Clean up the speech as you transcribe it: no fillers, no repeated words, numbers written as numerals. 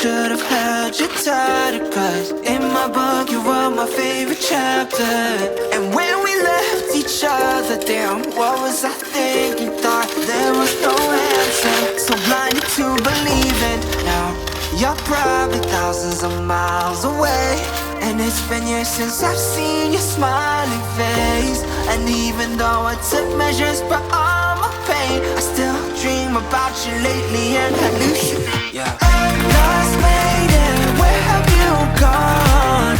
should've held you tighter, cause in my book you were my favorite chapter. And when we left each other, damn, what was I thinking? Thought there was no answer, so blinded to believing. Now you're probably thousands of miles away, and it's been years since I've seen your smiling face. And even though I took measures for all my pain, I still dream about you lately and hallucinate. Yeah. Lost lady, where have you gone?